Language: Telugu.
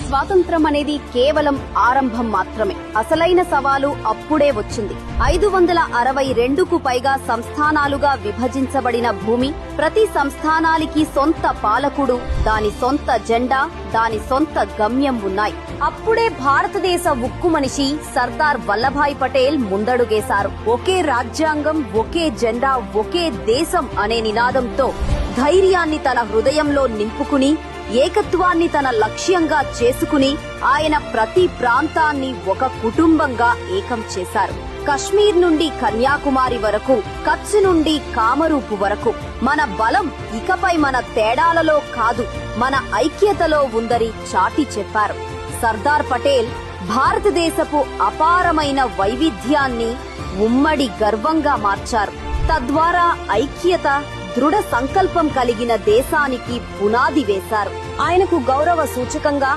స్వాతంత్రం అనేది కేవలం ఆరంభం మాత్రమే. అసలైన సవాలు అప్పుడే వచ్చింది. 562కు పైగా సంస్థానాలుగా విభజించబడిన భూమి, ప్రతి సంస్థానానికి సొంత పాలకుడు, దాని సొంత జెండా, దాని సొంత గమ్యం ఉన్నాయి. అప్పుడే భారతదేశ ఉక్కు మనిషి సర్దార్ వల్లభాయ్ పటేల్ ముందడుగేశారు. ఒకే రాజ్యాంగం, ఒకే జెండా, ఒకే దేశం అనే నినాదంతో ధైర్యాన్ని తన హృదయంలో నింపుకుని, ఏకత్వాన్ని తన లక్ష్యంగా చేసుకుని ఆయన ప్రతి ప్రాంతాన్ని ఒక కుటుంబంగా ఏకం చేశారు. కశ్మీర్ నుండి కన్యాకుమారి వరకు, కచ్ నుండి కామరూపు వరకు మన బలం ఇకపై మన తేడాలలో కాదు, మన ఐక్యతలో ఉందని చాటి చెప్పారు. సర్దార్ పటేల్ భారతదేశపు అపారమైన వైవిధ్యాన్ని ఉమ్మడి గర్వంగా మార్చారు. తద్వారా ఐక్యత, దృఢ సంకల్పం కలిగిన దేశానికి పునాది వేశారు. ఆయనకు గౌరవ సూచకంగా